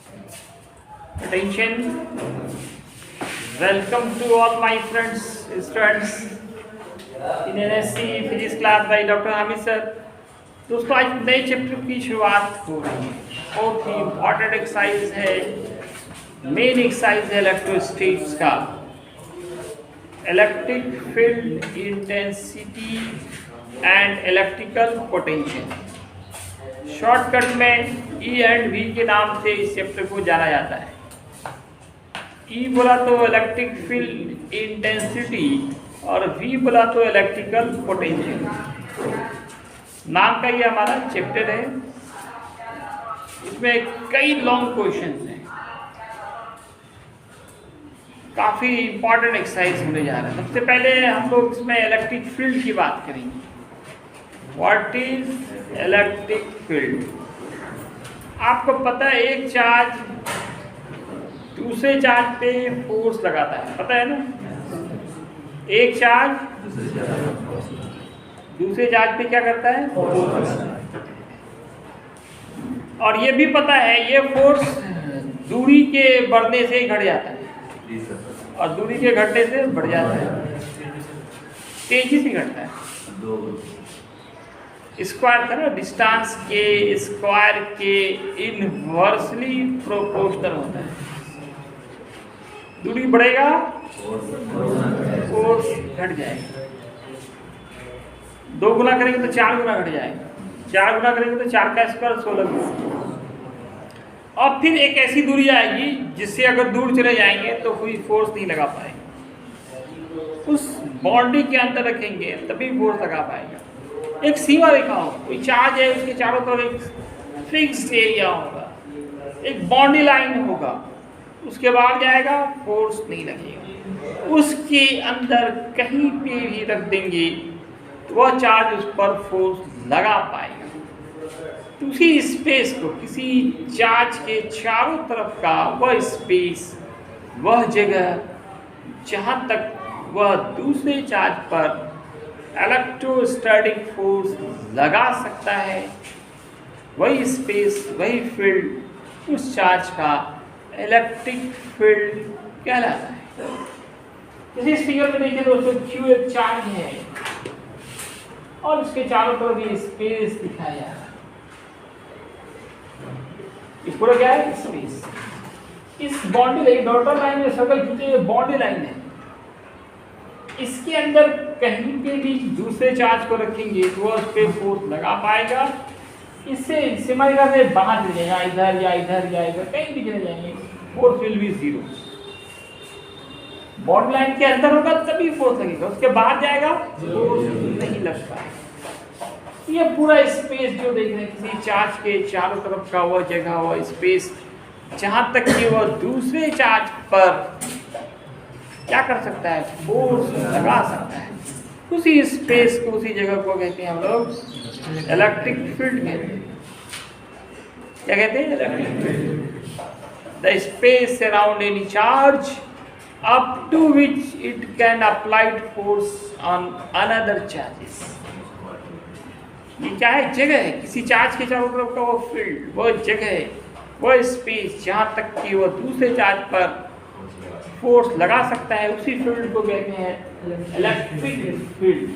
Attention. Welcome to all my friends, students in NSC physics class by doctor Hamid sir. दोस्तों आज नए chapter की शुरुआत हो रही है। बहुत ही इम्पॉर्टेंट एक्सरसाइज है, मेन एक्सरसाइज है इलेक्ट्रोस्टैटिक्स का। Electric field intensity and electrical potential, shortcut में ई एंड वी के नाम से इस चैप्टर को जाना जाता है। ई बोला तो इलेक्ट्रिक फील्ड इंटेंसिटी और वी बोला तो इलेक्ट्रिकल पोटेंशियल। नाम का ये हमारा चैप्टर है। इसमें कई लॉन्ग क्वेश्चंस हैं, काफ़ी इंपॉर्टेंट एक्सरसाइज होने जा रहा है। सबसे पहले हम लोग इसमें इलेक्ट्रिक फील्ड की बात करेंगे। What is electric field? आपको पता है एक चार्ज दूसरे चार्ज पे फोर्स लगाता है, पता है ना? एक चार्ज दूसरे चार्ज पे क्या करता है? और ये भी पता है ये फोर्स दूरी के बढ़ने से घट जाता है और दूरी के घटने से बढ़ जाता है, तेजी से घटता है। स्क्वायर था ना, डिस्टेंस के स्क्वायर के इनवर्सली प्रोपोर्शनल होता है। दूरी बढ़ेगा फोर्स घट जाएगा। 2 गुना करेंगे तो 4 गुना घट जाएगा, 4 गुना करेंगे तो 4 का स्क्वायर 16 गुना। और फिर एक ऐसी दूरी आएगी जिससे अगर दूर चले जाएंगे तो कोई फोर्स नहीं लगा पाएंगे। उस बाउंड्री के अंदर रखेंगे तभी फोर्स लगा पाएगा। एक सीमा रेखा हो, कोई चार्ज है उसके चारों तरफ एक फिक्स्ड एरिया होगा, एक बाउंड्री लाइन होगा, उसके बाद जाएगा फोर्स नहीं लगेगा। उसके अंदर कहीं पे भी रख देंगे तो वह चार्ज उस पर फोर्स लगा पाएगा। तो उसी स्पेस को, किसी चार्ज के चारों तरफ का वह स्पेस, वह जगह जहाँ तक वह दूसरे चार्ज पर इलेक्ट्रोस्टैटिक फोर्स लगा सकता है, वही स्पेस, वही फील्ड उस चार्ज का इलेक्ट्रिक फील्ड कहलाता है। इस फिगर में देखिए दोस्तों, क्यू एक चार्ज है और उसके चारों तरफ ये स्पेस दिखाया जा रहा है। ये पूरा क्या है? स्पेस। इस बाउंड्री लाइन, डॉटर लाइन में सर्कल खींचे हुए बाउंड्री लाइन है। इसके अंदर कहीं पे भी दूसरे चार्ज को रखेंगे तो वह उस पर फोर्स लगा पाएगा। इससे सीमारेखा से बाहर चले जाएगा, इधर या इधर या इधर कहीं भी चले जाएंगे, force will be zero. Boundary line के अंदर होगा तभी फोर्स लगेगा, उसके बाहर जाएगा फोर्स नहीं लग पाएगा। ये पूरा स्पेस जो देख रहे हैं, किसी चार्ज के चारों तरफ का वह जगह, वह स्पेस जहां तक कि वह दूसरे चार्ज पर क्या कर सकता है? फोर्स लगा सकता है। उसी स्पेस को, उसी जगह को कहते हैं हम लोग इलेक्ट्रिक फील्ड कहते हैं। क्या कहते हैं? Electric field. The space around any charge up to which it can applied force on another charges. ये क्या है? जगह है। किसी चार्ज के चारों तरफ का वो फील्ड, वो जगह है, वो स्पेस जहाँ तक कि वो दूसरे चार्ज पर फोर्स लगा सकता है, उसी फील्ड को कहते हैं इलेक्ट्रिक फील्ड।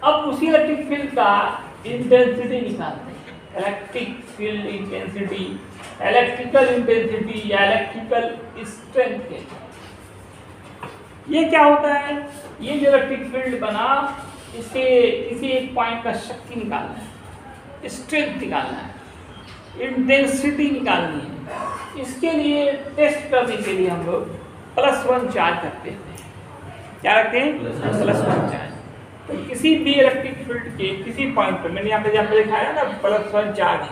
अब उसी इलेक्ट्रिक फील्ड का इंटेंसिटी निकालते हैं। Electric field intensity, electrical intensity या इलेक्ट्रिकल स्ट्रेंथ के, ये क्या होता है? ये जो इलेक्ट्रिक फील्ड बना, इसके किसी एक पॉइंट का शक्ति निकालना है, स्ट्रेंथ निकालना है, इंटेंसिटी निकालनी है। इसके लिए टेस्ट करने के लिए हम लोग +1 चार्ज रखते हैं। क्या रखते हैं? +1 चार्ज। तो किसी भी इलेक्ट्रिक फील्ड के किसी पॉइंट पर, मैंने यहाँ पे दिखाया ना +1 चार्ज,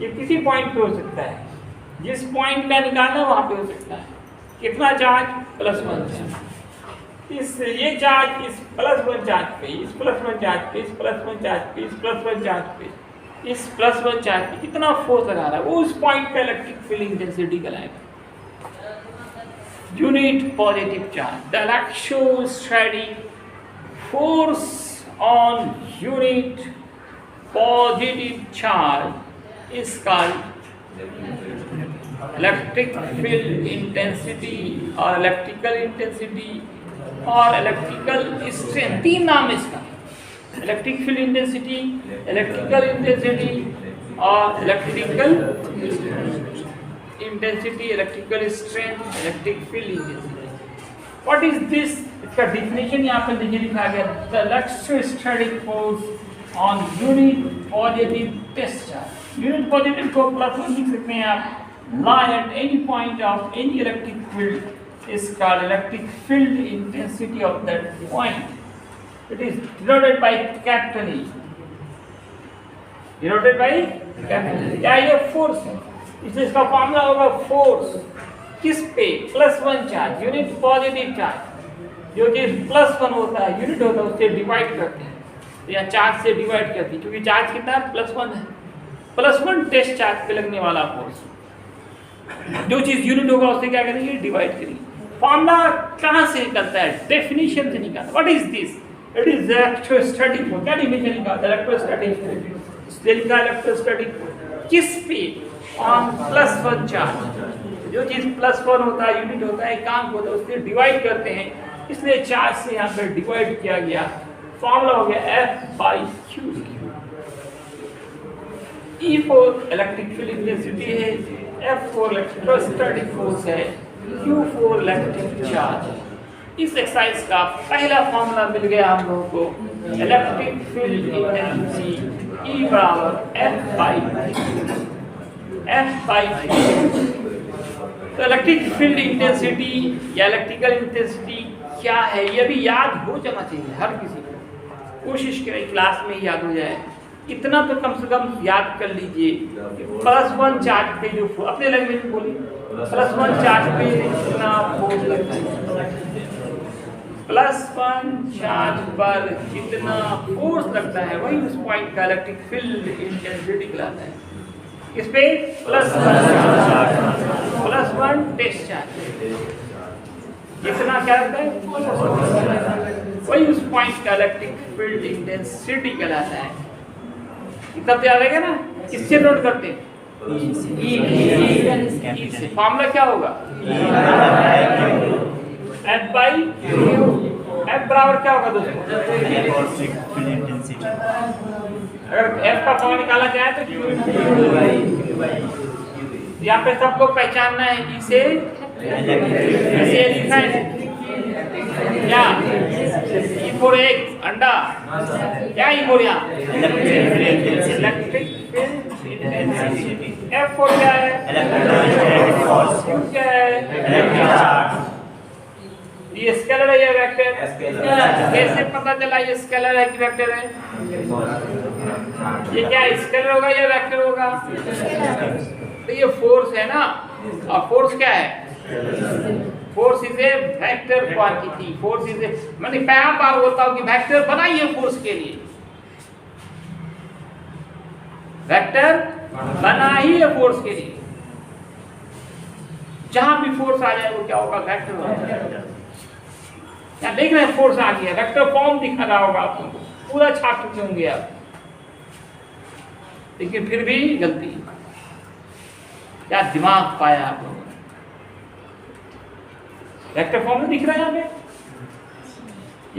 ये किसी पॉइंट पे हो सकता है। जिस पॉइंट का निकालना वहाँ पे हो सकता है। कितना चार्ज? +1 चार्ज। ये चार्ज इस +1 चार्ज पे, इस +1 चार्ज पे, इस +1 चार्ज पे, इस +1 चार्ज पे, इस +1 चार्ज पे कितना फोर्स लगा रहा है, वो उस पॉइंट पे इलेक्ट्रिक फील्ड इंटेंसिटी कहलाएगा। Unit positive charge, the electrostatic force on unit positive charge is called electric field intensity और इलेक्ट्रिकल इंटेंसिटी और इलेक्ट्रिकल स्ट्रेंथ, 3 नाम है इसका। Electric field intensity, electrical intensity और electrical intensity, electrical strength, electric field intensity. What is this? इसका definition यहाँ पे देखिए लिखा गया, the electrostatic force on unit positive test charge. Unit positive को +1 लिख सकते हैं आप। lie at any point of any electric field is called electric field intensity of that point. It is denoted by capital E. Denoted by capital E. क्या ये force है? इसलिए इसका फॉर्मूला होगा फोर्स किस पे? +1 चार्ज, यूनिट पॉजिटिव चार्ज। जो चीज +1 होता है, यूनिट होता है, उससे डिवाइड करते हैं, या चार्ज से डिवाइड करती है, क्योंकि चार्ज कितना है? +1 है। +1 टेस्ट चार्ज पे लगने वाला फोर्स, जो चीज यूनिट होगा उससे क्या करेंगे? डिवाइड करेंगे। फॉर्मूला कहां से निकलता है? डेफिनेशन से निकलता है। What is this? It is electrostatic force. क्या डिफिनेशन निकालता है? Electrostatic force. इसका इलेक्ट्रोस्टैटिक किस पे? On +1 charge. जो चीज +1 होता है, यूनिट होता है, काम होता है, उससे डिवाइड करते हैं, इसलिए चार्ज से यहाँ पे डिवाइड किया गया। फॉर्मूला हो गया F/Q। E4 electric field intensity है, F4 इलेक्ट्रोस्टैटिक फोर्स है, Q4 इलेक्ट्रिक चार्ज। इस एक्सरसाइज का पहला फॉर्मूला मिल गया हम लोगों को, इलेक्ट्रिक फील्ड इंटेंसिटी E बराबर F/Q। तो इलेक्ट्रिक फील्ड इंटेंसिटी या इलेक्ट्रिकल इंटेंसिटी क्या है, ये भी याद हो जाना चाहिए हर किसी को। कोशिश करें क्लास में याद हो जाए, इतना तो कम से कम याद कर लीजिए। +1 चार्ज पे जो अपने लैंग्वेज में बोलिए, +1 चार्ज पे कितना फोर्स लगता है? +1 चार्ज पर कितना फोर्स लगता है, वही उस पॉइंट का इलेक्ट्रिक फील्ड इंटेंसिटी कहलाता है। किस पे? +1 टेस्ट चार्ज। कितना क्या लगता है? वही उस पॉइंट का इलेक्ट्रिक फील्ड इंटेंसिटी कहलाता है। तब याद रहेगा ना? किससे नोट करते हैं? E से। फॉर्मूला क्या होगा? F/Q। F बराबर क्या होगा दोस्तों? अगर F का फॉर्मूला निकाला जाए तो यहाँ पे सबको पहचानना है। E से ऐसे लिखा है क्या? E4 एक अंडा, क्या E4 यहाँ? Electric field intensity. F4 क्या है? Q क्या है? ये स्केलर है या वेक्टर? कैसे पता चला ये स्केलर है कि वेक्टर है? ये क्या स्केलर होगा या वेक्टर होगा? तो ये फोर्स है ना, और फोर्स क्या है? Force is a vector quantity. Force is a, मैंने पहला बार बोलता हूं कि वेक्टर बनाइए फोर्स के लिए, वेक्टर बनाइए फोर्स के लिए। जहां भी फोर्स आ जाए वो क्या होगा? वेक्टर होगा। क्या देख रहे हैं? फोर्स आ गया, वेक्टर फॉर्म दिखा रहा होगा आपको, पूरा छाप चुके होंगे आप, लेकिन फिर भी गलती। क्या दिमाग पाया आप लोगों ने? वेक्टर फॉर्म में दिख रहा है यहाँ पे।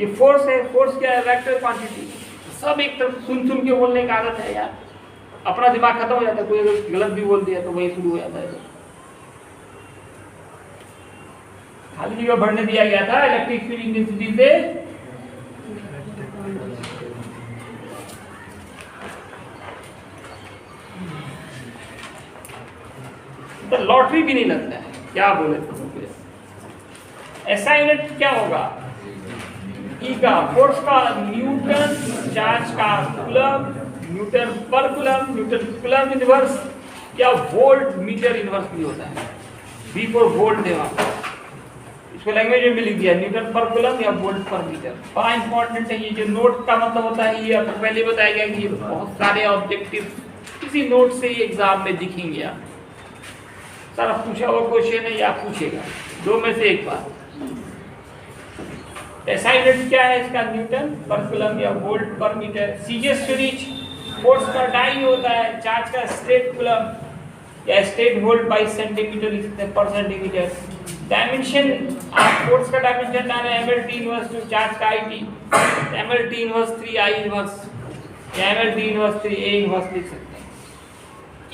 ये फोर्स है, फोर्स क्या है? Vector quantity. सब एक तरफ सुन सुन के बोलने की आदत है यार, अपना दिमाग खत्म हो जाता है। कोई अगर गलत भी बोल दिया तो वही शुरू हो जाता है। खाली जगह भरने दिया गया था इलेक्ट्रिक फील्ड इंटेंसिटी से। तो लॉटरी भी नहीं लगता है, क्या बोले तो। ऐसा यूनिट क्या होगा? ई का फोर्स का न्यूटन, चार्ज का कूलम, न्यूटन पर कूलम, न्यूटन कूलम इनवर्स, या वोल्ट मीटर इनवर्स भी होता है। V फॉर वोल्ट है, इसको लैंग्वेज में भी लिख दिया, न्यूटन पर कूलम या वोल्ट पर मीटर। बड़ा इंपॉर्टेंट है ये। जो नोट का मतलब होता है, ये आपको पहले बताया गया कि ये बहुत सारे ऑब्जेक्टिव किसी नोट से ही एग्जाम में दिखेंगे। आप सारा पूछा हुआ क्वेश्चन है या पूछेगा, दो में से एक बार। ऐसा यूनिट क्या है इसका? न्यूटन पर कूलम या वोल्ट पर मीटर। सीजे सीरीज फोर्स का डाई होता है, चार्ज का स्ट्रेट कूलम, या स्टेट वोल्ट बाई सेंटीमीटर लिख सकते हैं पर सेंटीमीटर। डायमेंशन आप फोर्स का डायमेंशन डाल रहे हैं ml t inverse two charge का it, ml t inverse 3 I inverse या ml t inverse 3 A inverse लिख सकते हैं।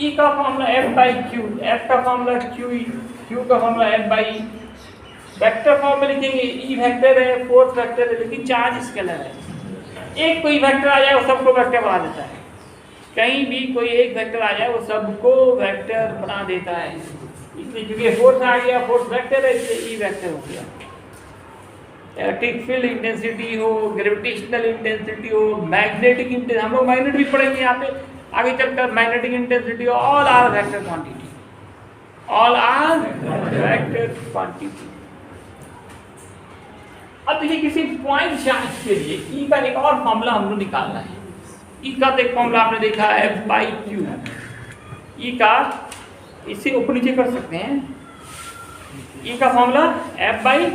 E का formula F by Q, F का फॉर्मूला QE, Q का formula F by E। Vector form में लिखेंगे E वेक्टर है, फोर्स वेक्टर है, लेकिन चार्ज स्केलर है। एक कोई वेक्टर आ जाए वो सबको वेक्टर बना देता है, कहीं भी कोई एक वेक्टर आ जाए वो सबको वेक्टर बना देता है। इसलिए क्योंकि फोर्स आ गया, फोर्स वेक्टर है, इसलिए ई वेक्टर हो गया। इलेक्ट्रिक फील्ड इंटेंसिटी हो, ग्रेविटेशनल इंटेंसिटी हो, मैग्नेटिक इंटेंसिटी, हम लोग मैग्नेट भी पढ़ेंगे यहाँ पे आगे चलकर। Magnetic intensity, all are vector quantity, all are vector quantity. अब देखिए किसी पॉइंट चार्ज के लिए ई का एक और फॉर्मूला हम लोग निकालना है। ई का तो एक फॉर्मूला आपने देखा है F बाई Q। ई का इससे ऊपर नीचे कर सकते हैं। ई का फॉर्मूला F बाई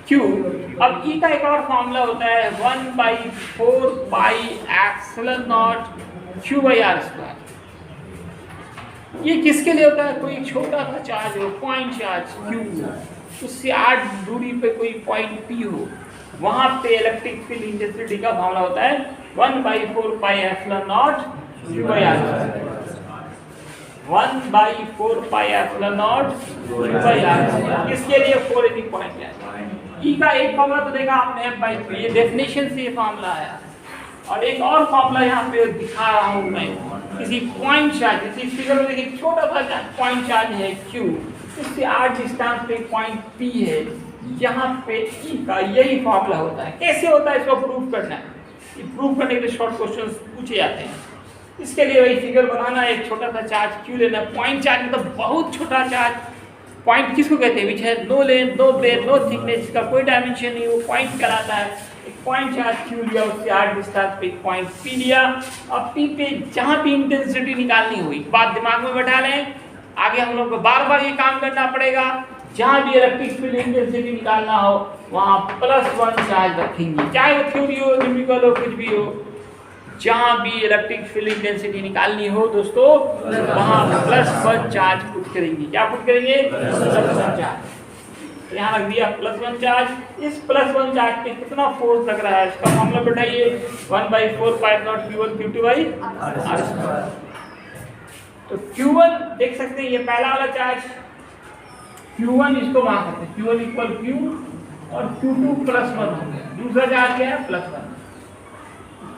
Q। अब ई का एक और फॉर्मूला होता है 1/4 pi epsilon naught Q by R square. ये किसके लिए होता है? कोई छोटा सा चार्ज हो, पॉइंट चार्ज Q, उससे 8 दूरी पे कोई पॉइंट P हो, वहां पे इलेक्ट्रिक फील्ड इंटेंसिटी का फॉर्मूला होता है 1/4 pi epsilon naught Q by R। 1/4 pi epsilon naught Q by R। इसके लिए 4 इज पॉइंट है। ई का एक फॉर्मूला तो देखा आपने F बाई Q, ये डेफिनेशन से ये फॉर्मूला आया। और एक और फॉर्मूला यहाँ पे दिखा रहा हूँ मैं, किसी पॉइंट चार्ज, किसी फिगर में देखिए छोटा सा पॉइंट चार्ज है Q, इससे 8 डिस्टेंस पे पॉइंट P है, यहाँ पे E का यही फॉर्मूला होता है। कैसे होता है इसको प्रूव करना है, ये प्रूव करने के लिए शॉर्ट क्वेश्चंस पूछे जाते हैं। इसके लिए वही फिगर बनाना है, एक छोटा सा चार्ज Q लेना। पॉइंट चार्ज मतलब बहुत छोटा चार्ज। पॉइंट किसको कहते हैं? विच है no length, no breadth, no thickness, इसका कोई डायमेंशन नहीं, वो पॉइंट कहलाता है। एक पॉइंट चार्ज Q लिया, उससे 8 डिस्टेंस पे एक पॉइंट P लिया। अब P पे जहाँ भी इंटेंसिटी निकालनी हुई, बात दिमाग में बैठा लें। आगे हम लोग को बार बार ये काम करना पड़ेगा। जहाँ भी इलेक्ट्रिक फील्ड इंटेंसिटी निकालना हो वहाँ +1 चार्ज रखेंगे, चाहे वो थ्योरी हो, न्यूमेरिकल हो, कुछ भी हो। जहाँ भी इलेक्ट्रिक फील्ड इंटेंसिटी निकालनी हो दोस्तों, वहाँ +1 चार्ज पुट करेंगे। क्या पुट करेंगे? +1 चार्ज। यहाँ रख दिया +1 चार्ज। इस +1 चार्ज पे कितना फोर्स लग रहा है इसका फॉर्मूला बैठाइए, 1/4 pi naught Q1 Q2 by R square. तो Q1 देख सकते हैं, ये पहला वाला चार्ज Q1, इसको वहां करते हैं Q1 इक्वल Q और Q2 +1 हो गया। दूसरा चार्ज क्या है? +1।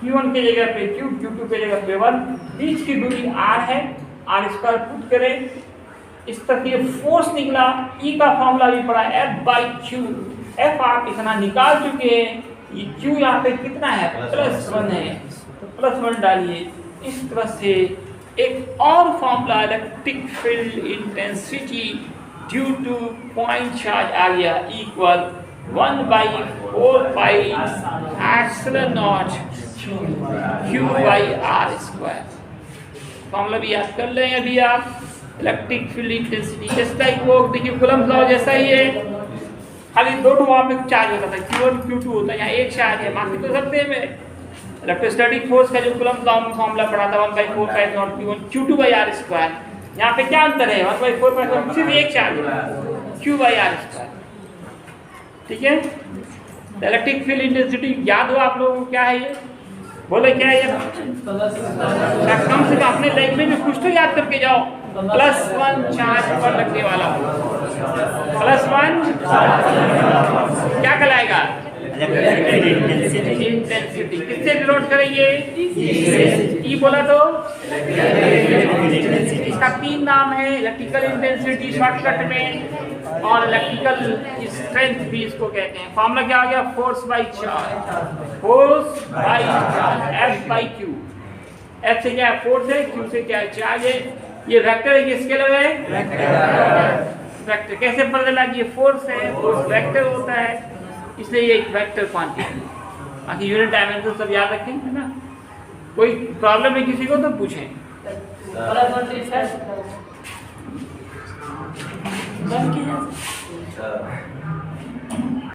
Q1 की जगह पे Q, Q2 की जगह पे 1, बीच की दूरी R है, R स्क्वायर पुट करें। इस तक ये फोर्स निकला। E का फॉर्मूला भी पड़ा F बाई Q। F आप इतना निकाल चुके हैं, ये Q यहाँ पे कितना है? +1 है, तो +1 डालिए। इस तरह से एक और formula electric field intensity due to point charge आ गया, equal 1/4 pi epsilon naught Q by R square. Formula भी याद कर लें अभी आप। Electric field intensity just like वो देखिए कूलम्ब लॉ जैसा ही है, खाली दो वहाँ पे चार्ज होता था, Q1 Q2 होता है, यहाँ एक चार्ज है, बाकी तो सब सेम है। इलेक्ट्रोस्टैटिक फोर्स का जो कूलम्ब लॉ में फॉर्मूला पढ़ा था 1/4 pi naught Q1 Q2 by R square. यहाँ पे क्या अंतर है? 1/4 पाई नॉट सिर्फ एक चार्ज है, Q बाई R स्क्वायर। ठीक है, इलेक्ट्रिक फील्ड इंटेंसिटी याद हो आप लोगों को? क्या है ये? बोले क्या है ये? कम से कम अपने लैंग्वेज में कुछ तो याद करके जाओ। +1 चार्ज पर लगने वाला +1 क्या कहलाएगा? इंटेंसिटी। किससे डिनोट करेंगे? ई बोला तो इसका 3 नाम है, इलेक्ट्रिकल इंटेंसिटी शॉर्टकट में, और इलेक्ट्रिकल स्ट्रेंथ भी इसको कहते हैं। फॉर्मूला क्या आ गया? Force by charge, force by charge, F by Q। F से क्या है? फोर्स है, Q से क्या है? चार्ज है। ये वेक्टर है कि स्केलर है? वेक्टर। कैसे पता चला कि ये फोर्स है? फोर्स वेक्टर होता है, इसलिए ये एक वेक्टर क्वांटिटी। बाकी यूनिट डायमेंशन सब याद रखें, है ना? कोई प्रॉब्लम है किसी को तो पूछें। बंद कीजिए।